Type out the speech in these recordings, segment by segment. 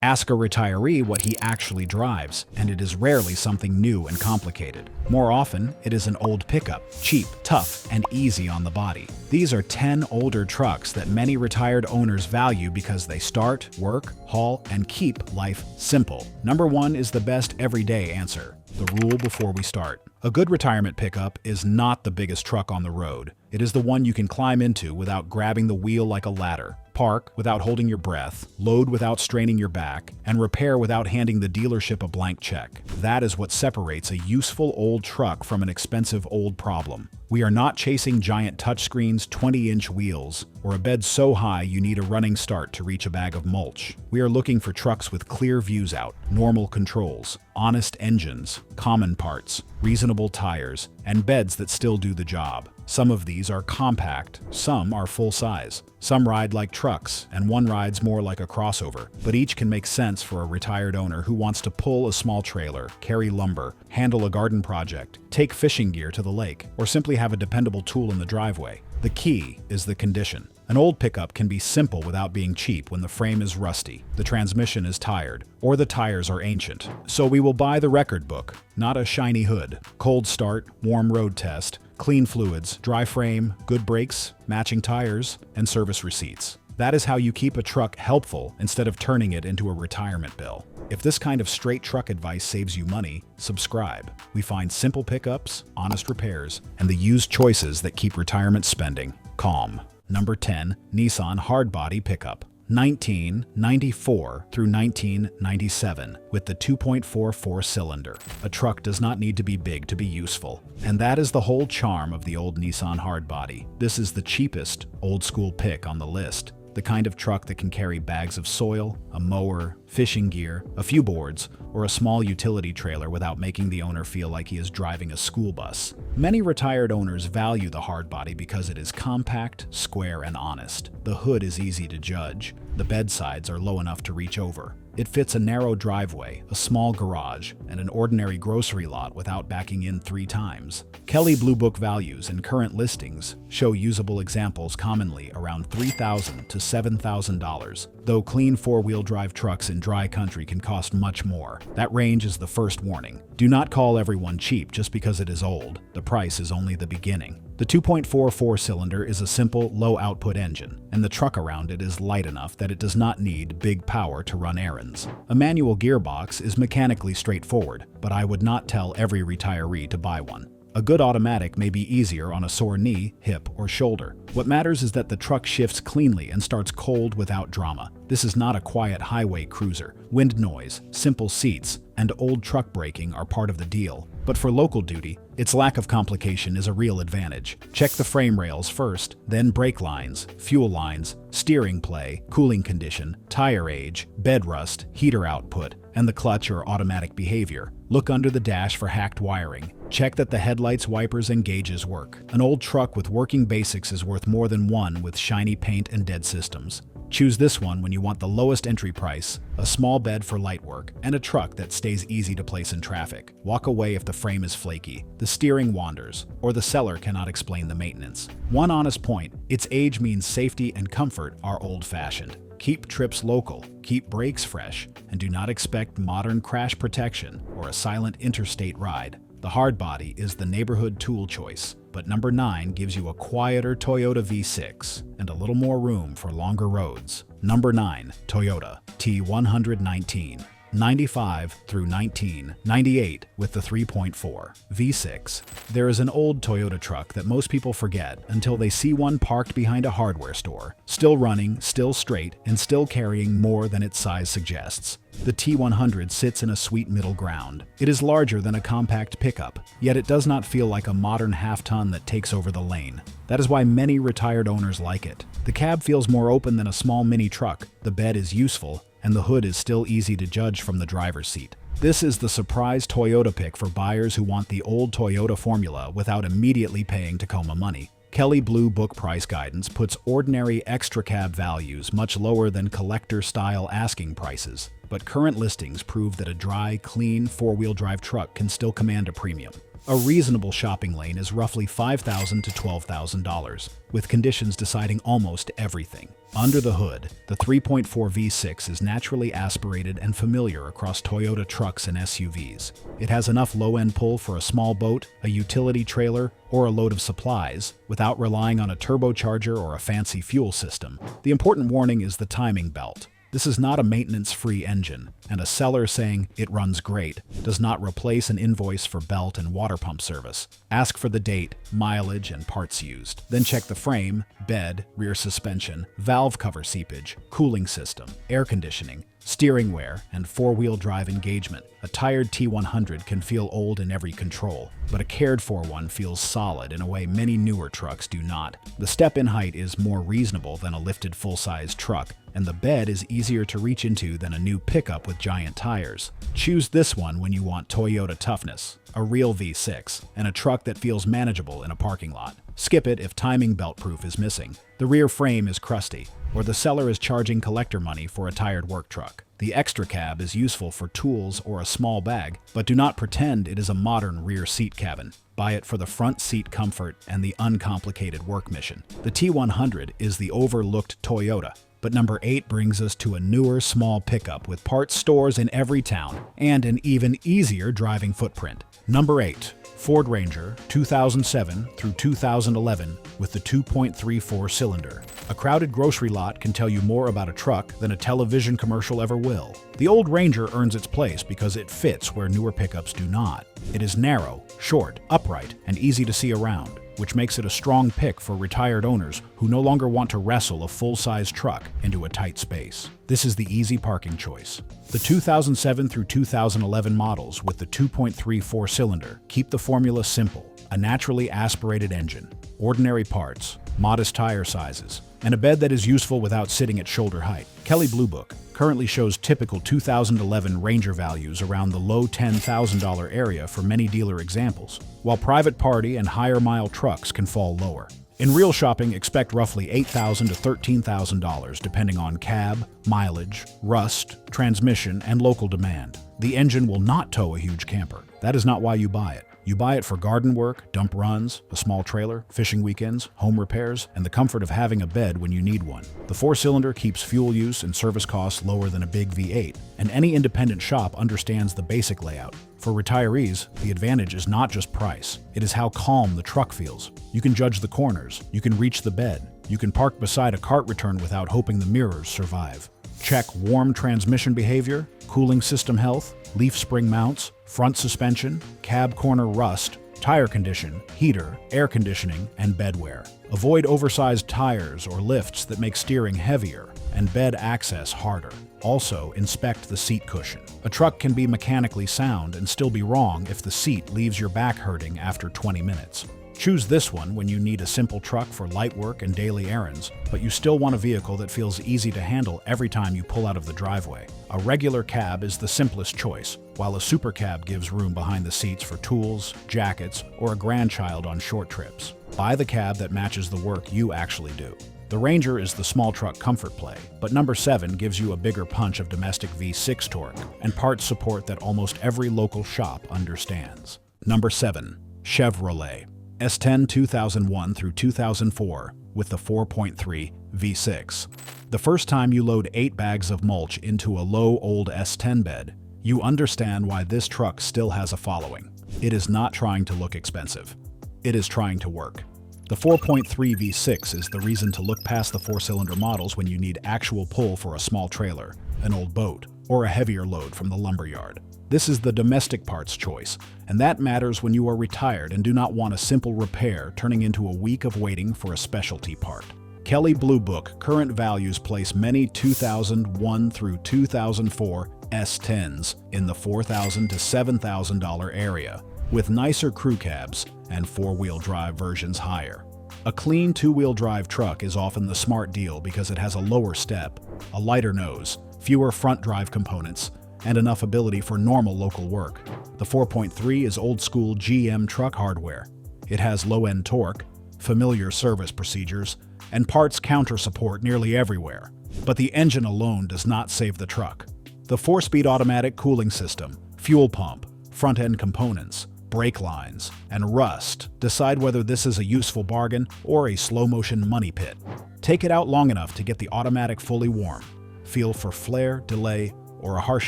Ask a retiree what he actually drives, and it is rarely something new and complicated. More often, it is an old pickup, cheap, tough, and easy on the body. These are 10 older trucks that many retired owners value because they start, work, haul, and keep life simple. Number 1 is the best everyday answer. The rule before we start. A good retirement pickup is not the biggest truck on the road. It is the one you can climb into without grabbing the wheel like a ladder, park without holding your breath, load without straining your back, and repair without handing the dealership a blank check. That is what separates a useful old truck from an expensive old problem. We are not chasing giant touchscreens, 20-inch wheels, or a bed so high you need a running start to reach a bag of mulch. We are looking for trucks with clear views out, normal controls, honest engines, common parts, reasonable tires, and beds that still do the job. Some of these are compact, some are full-size. Some ride like trucks, and one rides more like a crossover, but each can make sense for a retired owner who wants to pull a small trailer, carry lumber, handle a garden project, take fishing gear to the lake, or simply have a dependable tool in the driveway. The key is the condition. An old pickup can be simple without being cheap when the frame is rusty, the transmission is tired, or the tires are ancient. So we will buy the record book, not a shiny hood. Cold start, warm road test, clean fluids, dry frame, good brakes, matching tires, and service receipts. That is how you keep a truck helpful instead of turning it into a retirement bill. If this kind of straight truck advice saves you money, subscribe. We find simple pickups, honest repairs, and the used choices that keep retirement spending calm. Number 10, Nissan Hardbody Pickup. 1994 through 1997 with the 2.44 cylinder. A truck does not need to be big to be useful. And that is the whole charm of the old Nissan Hardbody. This is the cheapest old school pick on the list. The kind of truck that can carry bags of soil, a mower, fishing gear, a few boards, or a small utility trailer without making the owner feel like he is driving a school bus. Many retired owners value the hardbody because it is compact, square, and honest. The hood is easy to judge. The bedsides are low enough to reach over. It fits a narrow driveway, a small garage, and an ordinary grocery lot without backing in 3 times. Kelley Blue Book values and current listings show usable examples commonly around $3,000 to $7,000, though clean 4-wheel drive trucks in dry country can cost much more. That range is the first warning. Do not call everyone cheap just because it is old. The price is only the beginning. The 2.44 cylinder is a simple, low-output engine, and the truck around it is light enough that it does not need big power to run errands. A manual gearbox is mechanically straightforward, but I would not tell every retiree to buy one. A good automatic may be easier on a sore knee, hip, or shoulder. What matters is that the truck shifts cleanly and starts cold without drama. This is not a quiet highway cruiser. Wind noise, simple seats, and old truck braking are part of the deal. But for local duty, its lack of complication is a real advantage. Check the frame rails first, then brake lines, fuel lines, steering play, cooling condition, tire age, bed rust, heater output, and the clutch or automatic behavior. Look under the dash for hacked wiring. Check that the headlights, wipers, and gauges work. An old truck with working basics is worth more than one with shiny paint and dead systems. Choose this one when you want the lowest entry price, a small bed for light work, and a truck that stays easy to place in traffic. Walk away if the frame is flaky, the steering wanders, or the seller cannot explain the maintenance. One honest point, its age means safety and comfort are old-fashioned. Keep trips local, keep brakes fresh, and do not expect modern crash protection or a silent interstate ride. The hardbody is the neighborhood tool choice, but number 9 gives you a quieter Toyota V6 and a little more room for longer roads. Number 9, Toyota T119. 95 through 1998 with the 3.4 V6. There is an old Toyota truck that most people forget until they see one parked behind a hardware store, still running, still straight, and still carrying more than its size suggests. The T100 sits in a sweet middle ground. It is larger than a compact pickup, yet it does not feel like a modern half-ton that takes over the lane. That is why many retired owners like it. The cab feels more open than a small mini truck, the bed is useful, and the hood is still easy to judge from the driver's seat. This is the surprise Toyota pick for buyers who want the old Toyota formula without immediately paying Tacoma money. Kelley Blue Book price guidance puts ordinary extra cab values much lower than collector-style asking prices, but current listings prove that a dry, clean 4-wheel drive truck can still command a premium. A reasonable shopping lane is roughly $5,000 to $12,000, with conditions deciding almost everything. Under the hood, the 3.4 V6 is naturally aspirated and familiar across Toyota trucks and SUVs. It has enough low-end pull for a small boat, a utility trailer, or a load of supplies, without relying on a turbocharger or a fancy fuel system. The important warning is the timing belt. This is not a maintenance-free engine, and a seller saying it runs great does not replace an invoice for belt and water pump service. Ask for the date, mileage, and parts used. Then check the frame, bed, rear suspension, valve cover seepage, cooling system, air conditioning, steering wear, and four-wheel drive engagement. A tired T100 can feel old in every control, but a cared-for one feels solid in a way many newer trucks do not. The step-in height is more reasonable than a lifted full-size truck, and the bed is easier to reach into than a new pickup with giant tires. Choose this one when you want Toyota toughness, a real V6, and a truck that feels manageable in a parking lot. Skip it if timing belt proof is missing, the rear frame is crusty, or the seller is charging collector money for a tired work truck. The extra cab is useful for tools or a small bag, but do not pretend it is a modern rear seat cabin. Buy it for the front seat comfort and the uncomplicated work mission. The T100 is the overlooked Toyota, but number 8 brings us to a newer small pickup with parts stores in every town and an even easier driving footprint. Number 8. Ford Ranger 2007 through 2011 with the 2.34 cylinder. A crowded grocery lot can tell you more about a truck than a television commercial ever will. The old Ranger earns its place because it fits where newer pickups do not. It is narrow, short, upright, and easy to see around, which makes it a strong pick for retired owners who no longer want to wrestle a full-size truck into a tight space. This is the easy parking choice. The 2007 through 2011 models with the 2.34 cylinder keep the formula simple: a naturally aspirated engine, ordinary parts, modest tire sizes, and a bed that is useful without sitting at shoulder height. Kelley Blue Book currently shows typical 2011 Ranger values around the low $10,000 area for many dealer examples, while private party and higher mile trucks can fall lower. In real shopping, expect roughly $8,000 to $13,000 depending on cab, mileage, rust, transmission, and local demand. The engine will not tow a huge camper. That is not why you buy it. You buy it for garden work, dump runs, a small trailer, fishing weekends, home repairs, and the comfort of having a bed when you need one. The 4-cylinder keeps fuel use and service costs lower than a big V8, and any independent shop understands the basic layout. For retirees, the advantage is not just price, it is how calm the truck feels. You can judge the corners, you can reach the bed, you can park beside a cart return without hoping the mirrors survive. Check warm transmission behavior, cooling system health, leaf spring mounts, front suspension, cab corner rust, tire condition, heater, air conditioning, and bed wear. Avoid oversized tires or lifts that make steering heavier and bed access harder. Also, inspect the seat cushion. A truck can be mechanically sound and still be wrong if the seat leaves your back hurting after 20 minutes. Choose this one when you need a simple truck for light work and daily errands, but you still want a vehicle that feels easy to handle every time you pull out of the driveway. A regular cab is the simplest choice, while a super cab gives room behind the seats for tools, jackets, or a grandchild on short trips. Buy the cab that matches the work you actually do. The Ranger is the small truck comfort play, but number 7 gives you a bigger punch of domestic V6 torque and parts support that almost every local shop understands. Number 7. Chevrolet S10 2001 through 2004 with the 4.3 V6. The first time you load 8 bags of mulch into a low old S10 bed, you understand why this truck still has a following. It is not trying to look expensive. It is trying to work. The 4.3 V6 is the reason to look past the 4-cylinder models when you need actual pull for a small trailer, an old boat, or a heavier load from the lumberyard. This is the domestic parts choice, and that matters when you are retired and do not want a simple repair turning into a week of waiting for a specialty part. Kelley Blue Book current values place many 2001 through 2004 S10s in the $4,000 to $7,000 area, with nicer crew cabs and 4-wheel drive versions higher. A clean 2-wheel drive truck is often the smart deal because it has a lower step, a lighter nose, fewer front drive components, and enough ability for normal local work. The 4.3 is old-school GM truck hardware. It has low-end torque, familiar service procedures, and parts counter support nearly everywhere. But the engine alone does not save the truck. The 4-speed automatic cooling system, fuel pump, front-end components, brake lines, and rust decide whether this is a useful bargain or a slow-motion money pit. Take it out long enough to get the automatic fully warm. Feel for flare, delay, or a harsh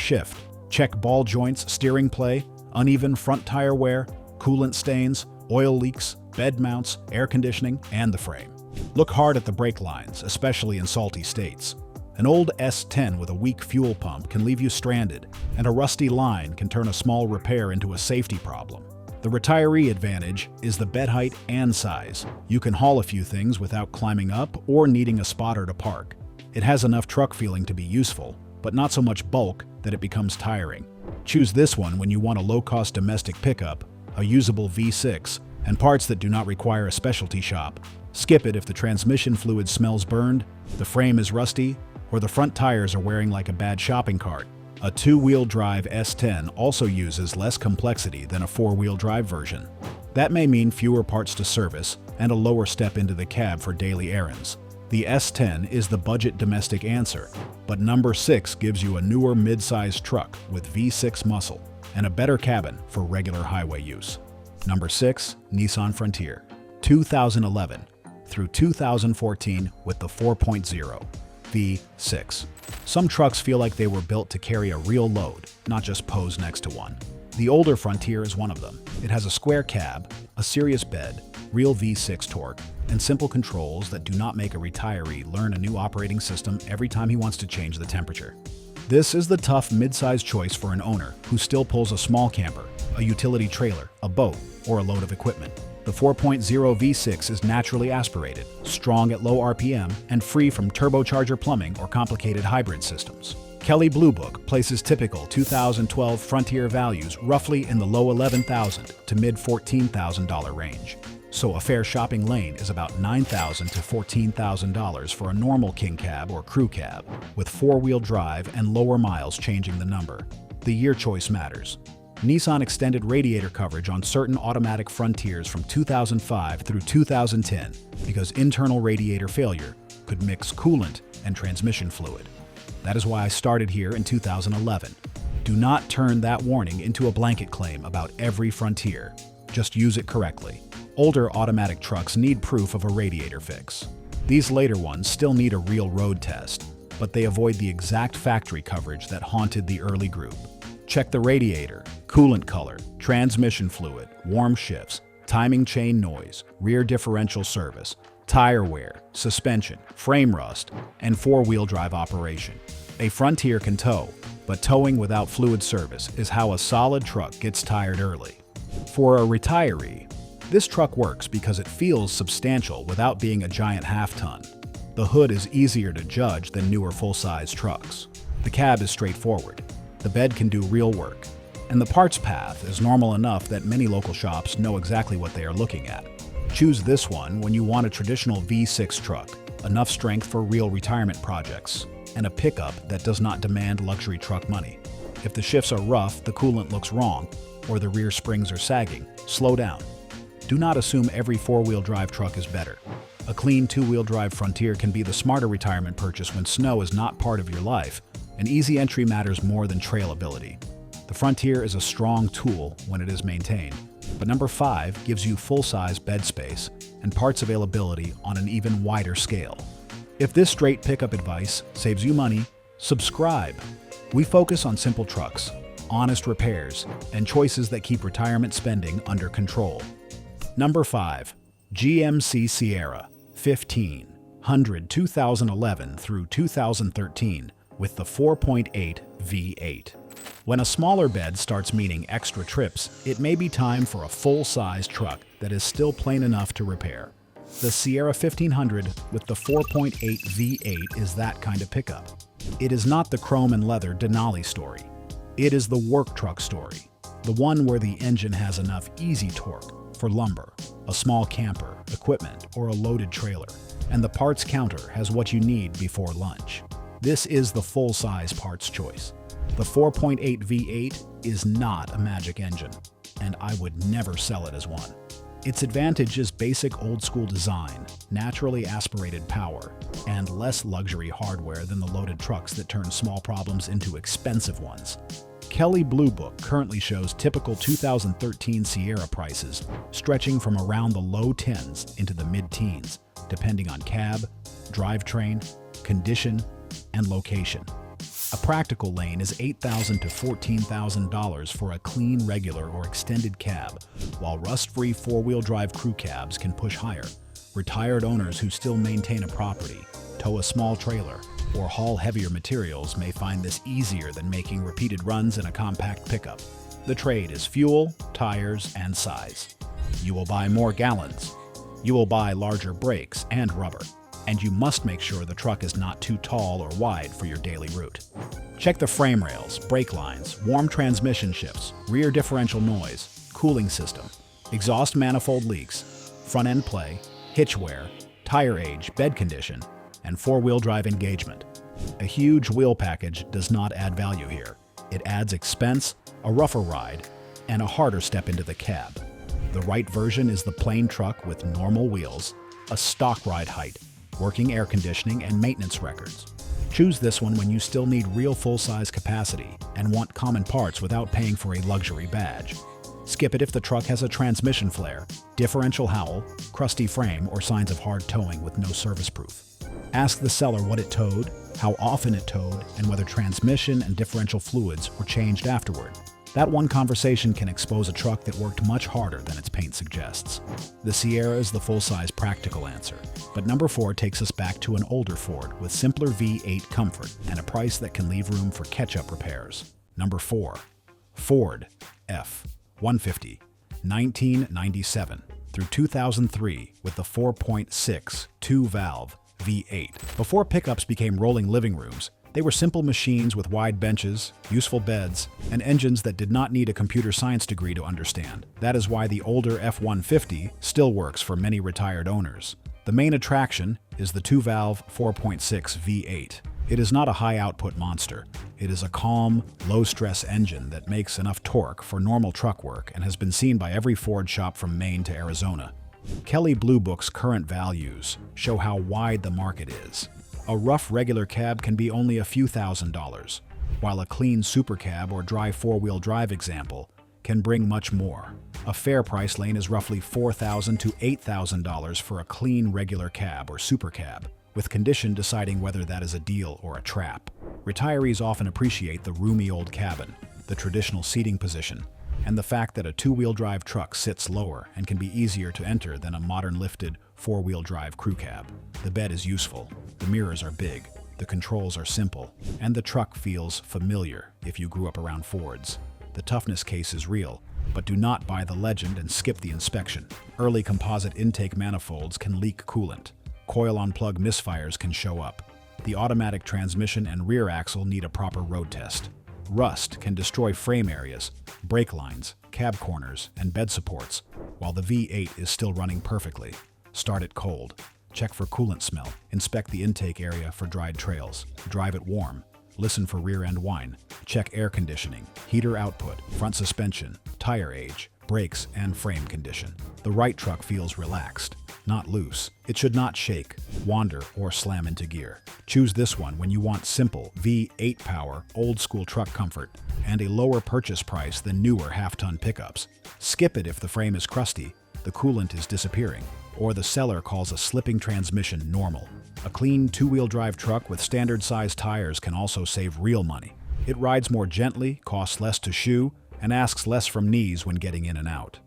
shift. Check ball joints, steering play, uneven front tire wear, coolant stains, oil leaks, bed mounts, air conditioning, and the frame. Look hard at the brake lines, especially in salty states. An old S10 with a weak fuel pump can leave you stranded, and a rusty line can turn a small repair into a safety problem. The retiree advantage is the bed height and size. You can haul a few things without climbing up or needing a spotter to park. It has enough truck feeling to be useful, but not so much bulk that it becomes tiring. Choose this one when you want a low-cost domestic pickup, a usable V6, and parts that do not require a specialty shop. Skip it if the transmission fluid smells burned, the frame is rusty, or the front tires are wearing like a bad shopping cart. A two-wheel drive S10 also uses less complexity than a four-wheel drive version. That may mean fewer parts to service and a lower step into the cab for daily errands. The S10 is the budget domestic answer, but number 6 gives you a newer mid-sized truck with V6 muscle and a better cabin for regular highway use. Number 6, Nissan Frontier, 2011 through 2014 with the 4.0 V6. Some trucks feel like they were built to carry a real load, not just pose next to one. The older Frontier is one of them. It has a square cab, a serious bed, real V6 torque, and simple controls that do not make a retiree learn a new operating system every time he wants to change the temperature. This is the tough mid-size choice for an owner who still pulls a small camper, a utility trailer, a boat, or a load of equipment. The 4.0 V6 is naturally aspirated, strong at low RPM, and free from turbocharger plumbing or complicated hybrid systems. Kelley Blue Book places typical 2012 Frontier values roughly in the low $11,000 to mid $14,000 range. So a fair shopping lane is about $9,000 to $14,000 for a normal king cab or crew cab, with four-wheel drive and lower miles changing the number. The year choice matters. Nissan extended radiator coverage on certain automatic Frontiers from 2005 through 2010 because internal radiator failure could mix coolant and transmission fluid. That is why I started here in 2011. Do not turn that warning into a blanket claim about every Frontier. Just use it correctly. Older automatic trucks need proof of a radiator fix. These later ones still need a real road test, but they avoid the exact factory coverage that haunted the early group. Check the radiator, coolant color, transmission fluid, warm shifts, timing chain noise, rear differential service, tire wear, suspension, frame rust, and four-wheel drive operation. A Frontier can tow, but towing without fluid service is how a solid truck gets tired early. For a retiree, this truck works because it feels substantial without being a giant half-ton. The hood is easier to judge than newer full-size trucks. The cab is straightforward. The bed can do real work, and the parts path is normal enough that many local shops know exactly what they are looking at. Choose this one when you want a traditional V6 truck, enough strength for real retirement projects, and a pickup that does not demand luxury truck money. If the shifts are rough, the coolant looks wrong, or the rear springs are sagging, slow down. Do not assume every four-wheel drive truck is better. A clean two-wheel drive Frontier can be the smarter retirement purchase when snow is not part of your life, and easy entry matters more than trailability. The Frontier is a strong tool when it is maintained, but number 5 gives you full-size bed space and parts availability on an even wider scale. If this straight pickup advice saves you money, subscribe. We focus on simple trucks, honest repairs, and choices that keep retirement spending under control. Number 5. GMC Sierra 1500 2011 through 2013 with the 4.8 V8. When a smaller bed starts meaning extra trips, it may be time for a full-size truck that is still plain enough to repair. The Sierra 1500 with the 4.8 V8 is that kind of pickup. It is not the chrome and leather Denali story. It is the work truck story, the one where the engine has enough easy torque for lumber, a small camper, equipment, or a loaded trailer, and the parts counter has what you need before lunch. This is the full-size parts choice. The 4.8 V8 is not a magic engine, and I would never sell it as one. Its advantage is basic old-school design, naturally aspirated power, and less luxury hardware than the loaded trucks that turn small problems into expensive ones. Kelley Blue Book currently shows typical 2013 Sierra prices stretching from around the low tens into the mid-teens, depending on cab, drivetrain, condition, and location. A practical lane is $8,000 to $14,000 for a clean, regular, or extended cab, while rust-free four-wheel drive crew cabs can push higher. Retired owners who still maintain a property, tow a small trailer, or haul heavier materials may find this easier than making repeated runs in a compact pickup. The trade is fuel, tires, and size. You will buy more gallons. You will buy larger brakes and rubber. And you must make sure the truck is not too tall or wide for your daily route. Check the frame rails, brake lines, warm transmission shifts, rear differential noise, cooling system, exhaust manifold leaks, front end play, hitch wear, tire age, bed condition, and four-wheel drive engagement. A huge wheel package does not add value here. It adds expense, a rougher ride, and a harder step into the cab. The right version is the plain truck with normal wheels, a stock ride height, working air conditioning, and maintenance records. Choose this one when you still need real full-size capacity and want common parts without paying for a luxury badge. Skip it if the truck has a transmission flare, differential howl, crusty frame, or signs of hard towing with no service proof. Ask the seller what it towed, how often it towed, and whether transmission and differential fluids were changed afterward. That one conversation can expose a truck that worked much harder than its paint suggests. The Sierra is the full-size practical answer, but number 4 takes us back to an older Ford with simpler V8 comfort and a price that can leave room for catch-up repairs. Number 4. Ford F-150, 1997 through 2003 with the 4.6 2-valve V8. Before pickups became rolling living rooms, they were simple machines with wide benches, useful beds, and engines that did not need a computer science degree to understand. That is why the older F-150 still works for many retired owners. The main attraction is the 2-valve 4.6 V8. It is not a high-output monster. It is a calm, low-stress engine that makes enough torque for normal truck work and has been seen by every Ford shop from Maine to Arizona. Kelley Blue Book's current values show how wide the market is. A rough regular cab can be only a few $1,000s, while a clean super cab or dry four-wheel drive example can bring much more. A fair price lane is roughly $4,000 to $8,000 for a clean regular cab or super cab, with condition deciding whether that is a deal or a trap. Retirees often appreciate the roomy old cabin, the traditional seating position, and the fact that a two-wheel drive truck sits lower and can be easier to enter than a modern lifted four-wheel drive crew cab. The bed is useful, the mirrors are big, the controls are simple, and the truck feels familiar if you grew up around Fords. The toughness case is real, but do not buy the legend and skip the inspection. Early composite intake manifolds can leak coolant. Coil-on-plug misfires can show up. The automatic transmission and rear axle need a proper road test. Rust can destroy frame areas, brake lines, cab corners, and bed supports, while the V8 is still running perfectly. Start it cold. Check for coolant smell. Inspect the intake area for dried trails. Drive it warm. Listen for rear end whine. Check air conditioning, heater output, front suspension, tire age, brakes, and frame condition. The right truck feels relaxed, not loose. It should not shake, wander, or slam into gear. Choose this one when you want simple V8 power, old-school truck comfort, and a lower purchase price than newer half-ton pickups. Skip it if the frame is crusty, the coolant is disappearing, or the seller calls a slipping transmission normal. A clean two-wheel drive truck with standard-sized tires can also save real money. It rides more gently, costs less to shoe, and asks less from knees when getting in and out.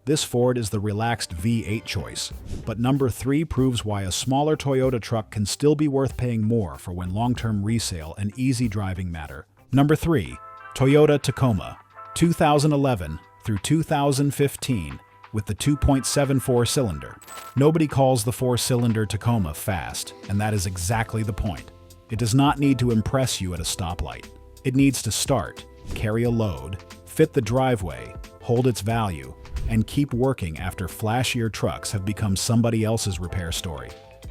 This Ford is the relaxed V8 choice, but number 3 proves why a smaller Toyota truck can still be worth paying more for when long-term resale and easy driving matter. Number 3, Toyota Tacoma, 2011 through 2015 with the 2.74 cylinder. Nobody calls the 4-cylinder Tacoma fast, and that is exactly the point. It does not need to impress you at a stoplight. It needs to start, carry a load, fit the driveway, hold its value, and keep working after flashier trucks have become somebody else's repair story.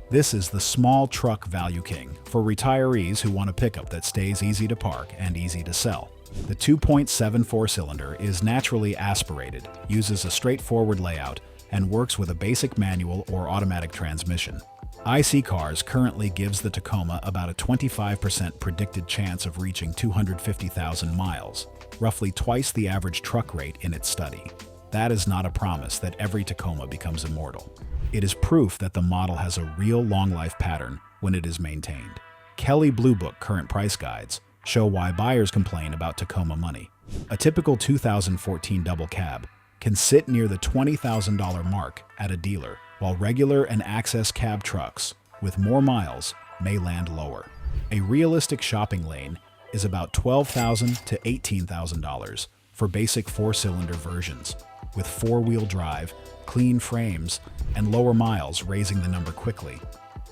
This is the small truck value king for retirees who want a pickup that stays easy to park and easy to sell. The 2.74 cylinder is naturally aspirated, uses a straightforward layout, and works with a basic manual or automatic transmission. IC Cars currently gives the Tacoma about a 25% predicted chance of reaching 250,000 miles, roughly twice the average truck rate in its study. That is not a promise that every Tacoma becomes immortal. It is proof that the model has a real long life pattern when it is maintained. Kelley Blue Book current price guides show why buyers complain about Tacoma money. A typical 2014 double cab can sit near the $20,000 mark at a dealer, while regular and access cab trucks with more miles may land lower. A realistic shopping lane is about $12,000 to $18,000 for basic four-cylinder versions, with four-wheel drive, clean frames, and lower miles raising the number quickly.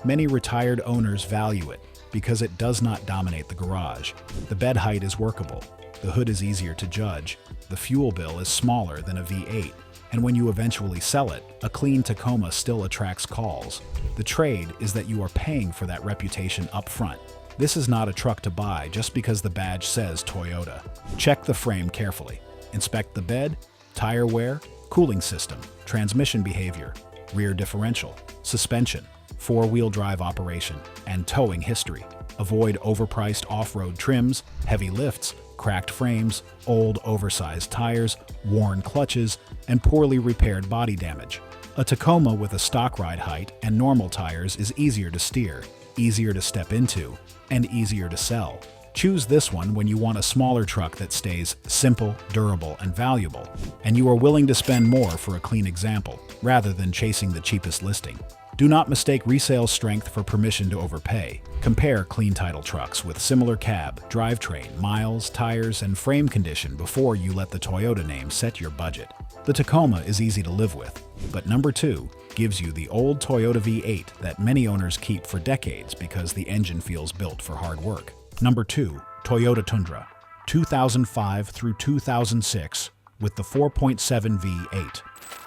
Many retired owners value it because it does not dominate the garage. The bed height is workable, the hood is easier to judge, the fuel bill is smaller than a V8, and when you eventually sell it, a clean Tacoma still attracts calls. The trade is that you are paying for that reputation up front. This is not a truck to buy just because the badge says Toyota. Check the frame carefully. Inspect the bed, tire wear, cooling system, transmission behavior, rear differential, suspension, four-wheel drive operation, and towing history. Avoid overpriced off-road trims, heavy lifts, cracked frames, old oversized tires, worn clutches, and poorly repaired body damage. A Tacoma with a stock ride height and normal tires is easier to steer, easier to step into, and easier to sell. Choose this one when you want a smaller truck that stays simple, durable, and valuable, and you are willing to spend more for a clean example, rather than chasing the cheapest listing. Do not mistake resale strength for permission to overpay. Compare clean title trucks with similar cab, drivetrain, miles, tires, and frame condition before you let the Toyota name set your budget. The Tacoma is easy to live with, but number 2 gives you the old Toyota V8 that many owners keep for decades because the engine feels built for hard work. Number 2, Toyota Tundra, 2005 through 2006, with the 4.7 V8.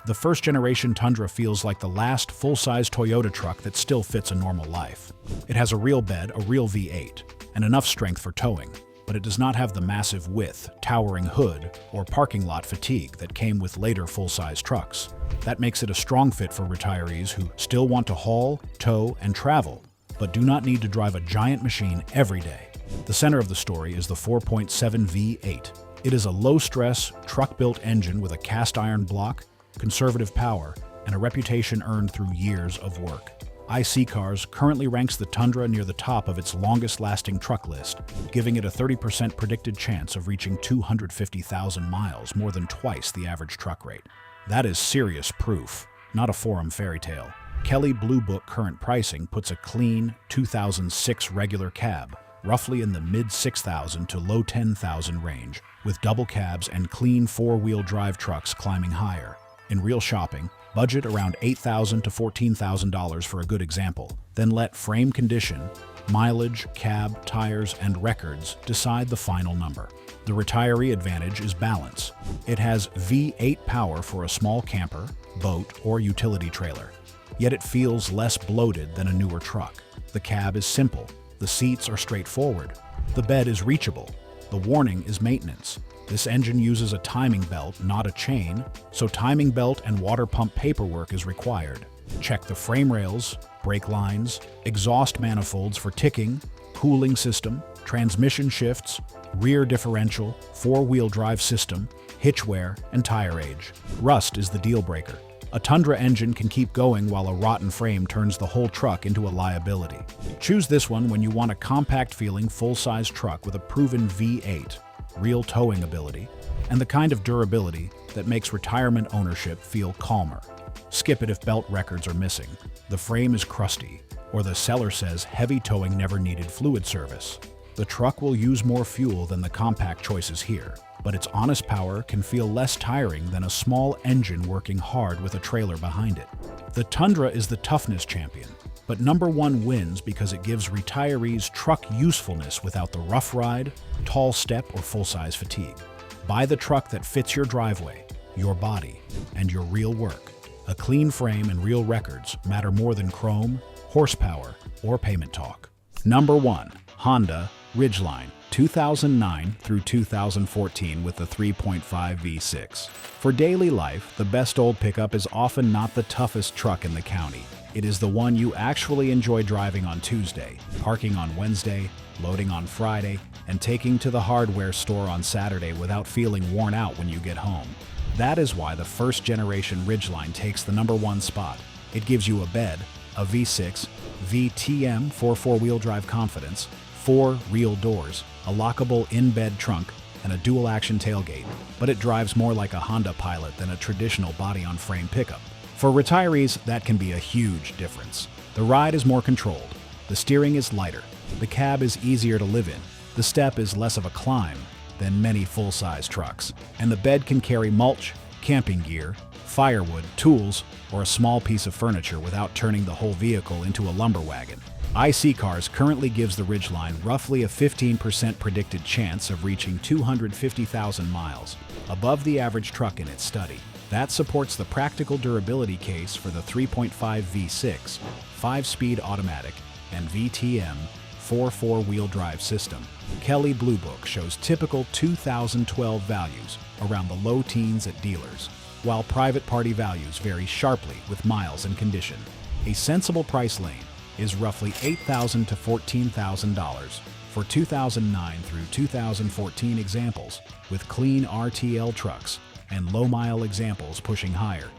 The first-generation Tundra feels like the last full-size Toyota truck that still fits a normal life. It has a real bed, a real V8, and enough strength for towing, but it does not have the massive width, towering hood, or parking lot fatigue that came with later full-size trucks. That makes it a strong fit for retirees who still want to haul, tow, and travel, but do not need to drive a giant machine every day. The center of the story is the 4.7 V8. It is a low-stress, truck-built engine with a cast-iron block, conservative power, and a reputation earned through years of work. IC Cars currently ranks the Tundra near the top of its longest-lasting truck list, giving it a 30% predicted chance of reaching 250,000 miles, more than twice the average truck rate. That is serious proof, not a forum fairy tale. Kelley Blue Book current pricing puts a clean 2006 regular cab roughly in the mid-6,000 to low 10,000 range, with double cabs and clean four-wheel drive trucks climbing higher. In real shopping, budget around $8,000 to $14,000 for a good example. Then let frame condition, mileage, cab, tires, and records decide the final number. The retiree advantage is balance. It has V8 power for a small camper, boat, or utility trailer. Yet it feels less bloated than a newer truck. The cab is simple. The seats are straightforward. The bed is reachable. The warning is maintenance. This engine uses a timing belt, not a chain, so timing belt and water pump paperwork is required. Check the frame rails, brake lines, exhaust manifolds for ticking, cooling system, transmission shifts, rear differential, four-wheel drive system, hitch wear, and tire age. Rust is the deal breaker. A Tundra engine can keep going while a rotten frame turns the whole truck into a liability. Choose this one when you want a compact-feeling, full-size truck with a proven V8, real towing ability, and the kind of durability that makes retirement ownership feel calmer. Skip it if belt records are missing, the frame is crusty, or the seller says heavy towing never needed fluid service. The truck will use more fuel than the compact choices here, but its honest power can feel less tiring than a small engine working hard with a trailer behind it. The Tundra is the toughness champion, but number 1 wins because it gives retirees truck usefulness without the rough ride, tall step, or full-size fatigue. Buy the truck that fits your driveway, your body, and your real work. A clean frame and real records matter more than chrome, horsepower, or payment talk. Number 1. Honda Ridgeline, 2009 through 2014 with the 3.5 V6. For daily life, the best old pickup is often not the toughest truck in the county. It is the one you actually enjoy driving on Tuesday, parking on Wednesday, loading on Friday, and taking to the hardware store on Saturday without feeling worn out when you get home. That is why the first-generation Ridgeline takes the #1 spot. It gives you a bed, a V6, VTM for four-wheel drive confidence, 4 real doors, a lockable in-bed trunk, and a dual-action tailgate, but it drives more like a Honda Pilot than a traditional body-on-frame pickup. For retirees, that can be a huge difference. The ride is more controlled, the steering is lighter, the cab is easier to live in, the step is less of a climb than many full-size trucks, and the bed can carry mulch, camping gear, firewood, tools, or a small piece of furniture without turning the whole vehicle into a lumber wagon. IC Cars currently gives the Ridgeline roughly a 15% predicted chance of reaching 250,000 miles, above the average truck in its study. That supports the practical durability case for the 3.5 V6, 5-speed automatic, and VTM 4-wheel drive system. Kelley Blue Book shows typical 2012 values around the low teens at dealers, while private party values vary sharply with miles and condition. A sensible price lane is roughly $8,000 to $14,000 for 2009 through 2014 examples, with clean RTL trucks and low-mile examples pushing higher.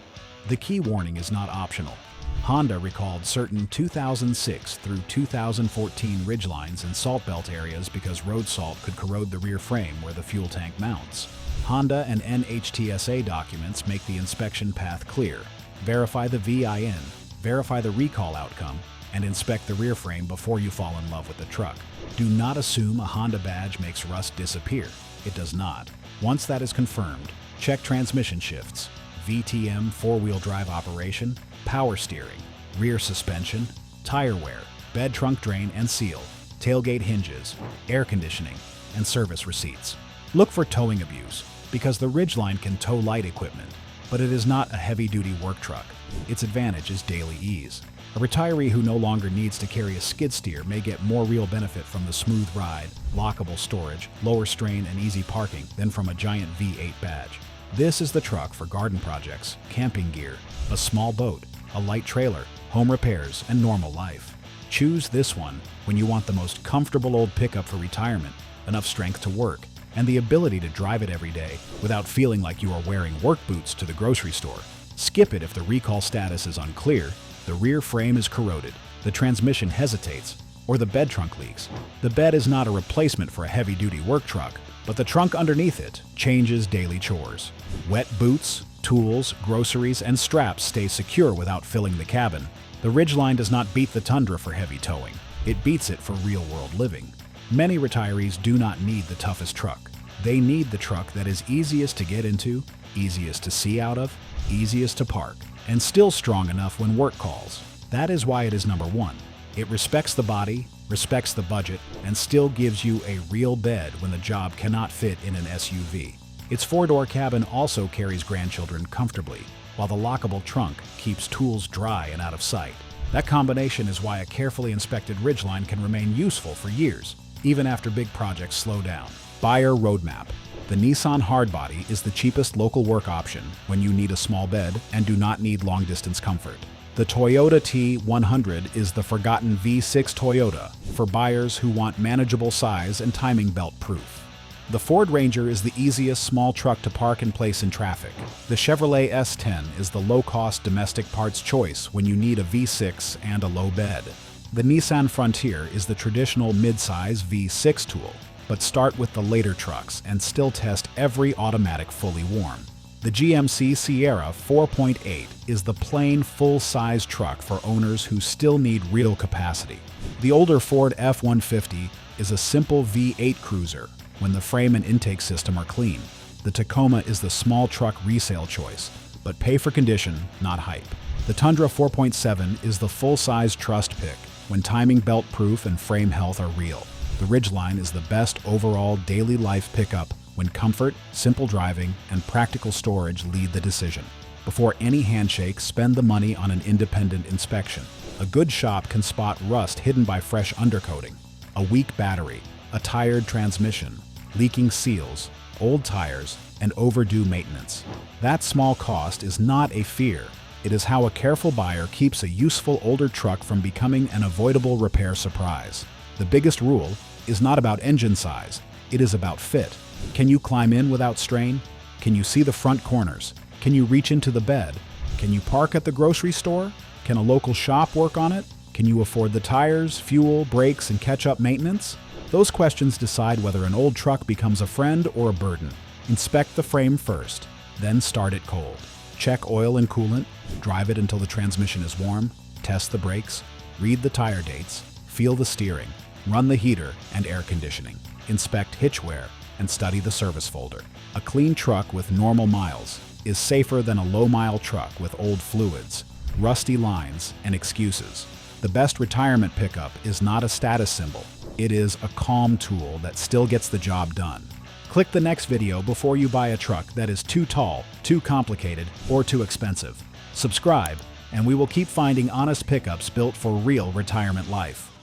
The key warning is not optional. Honda recalled certain 2006 through 2014 Ridgelines in salt belt areas because road salt could corrode the rear frame where the fuel tank mounts. Honda and NHTSA documents make the inspection path clear. Verify the VIN, verify the recall outcome, and inspect the rear frame before you fall in love with the truck. Do not assume a Honda badge makes rust disappear. It does not. Once that is confirmed, check transmission shifts, VTM 4-wheel drive operation, power steering, rear suspension, tire wear, bed trunk drain and seal, tailgate hinges, air conditioning, and service receipts. Look for towing abuse, because the Ridgeline can tow light equipment, but it is not a heavy-duty work truck. Its advantage is daily ease. A retiree who no longer needs to carry a skid steer may get more real benefit from the smooth ride, lockable storage, lower strain, and easy parking than from a giant V8 badge. This is the truck for garden projects, camping gear, a small boat, a light trailer, home repairs, and normal life. Choose this one when you want the most comfortable old pickup for retirement, enough strength to work, and the ability to drive it every day without feeling like you are wearing work boots to the grocery store. Skip it if the recall status is unclear, the rear frame is corroded, the transmission hesitates, or the bed trunk leaks. The bed is not a replacement for a heavy-duty work truck, but the trunk underneath it changes daily chores. Wet boots, tools, groceries, and straps stay secure without filling the cabin. The Ridgeline does not beat the Tundra for heavy towing. It beats it for real-world living. Many retirees do not need the toughest truck. They need the truck that is easiest to get into, easiest to see out of, easiest to park, and still strong enough when work calls. That is why it is #1. It respects the body, respects the budget, and still gives you a real bed when the job cannot fit in an SUV. Its 4-door cabin also carries grandchildren comfortably, while the lockable trunk keeps tools dry and out of sight. That combination is why a carefully inspected Ridgeline can remain useful for years, even after big projects slow down. Buyer Roadmap. The Nissan Hardbody is the cheapest local work option when you need a small bed and do not need long-distance comfort. The Toyota T100 is the forgotten V6 Toyota for buyers who want manageable size and timing belt proof. The Ford Ranger is the easiest small truck to park and place in traffic. The Chevrolet S10 is the low-cost domestic parts choice when you need a V6 and a low bed. The Nissan Frontier is the traditional mid-size V6 tool, but start with the later trucks and still test every automatic fully warm. The GMC Sierra 4.8 is the plain full-size truck for owners who still need real capacity. The older Ford F-150 is a simple V8 cruiser when the frame and intake system are clean. The Tacoma is the small truck resale choice, but pay for condition, not hype. The Tundra 4.7 is the full-size trust pick when timing belt proof and frame health are real. The Ridgeline is the best overall daily life pickup when comfort, simple driving, and practical storage lead the decision. Before any handshake, spend the money on an independent inspection. A good shop can spot rust hidden by fresh undercoating, a weak battery, a tired transmission, leaking seals, old tires, and overdue maintenance. That small cost is not a fear. It is how a careful buyer keeps a useful older truck from becoming an avoidable repair surprise. The biggest rule is not about engine size, it is about fit. Can you climb in without strain? Can you see the front corners? Can you reach into the bed? Can you park at the grocery store? Can a local shop work on it? Can you afford the tires, fuel, brakes, and catch-up maintenance? Those questions decide whether an old truck becomes a friend or a burden. Inspect the frame first, then start it cold. Check oil and coolant, drive it until the transmission is warm, test the brakes, read the tire dates, feel the steering, run the heater and air conditioning, inspect hitch wear, and study the service folder. A clean truck with normal miles is safer than a low-mile truck with old fluids, rusty lines, and excuses. The best retirement pickup is not a status symbol. It is a calm tool that still gets the job done. Click the next video before you buy a truck that is too tall, too complicated, or too expensive. Subscribe, and we will keep finding honest pickups built for real retirement life.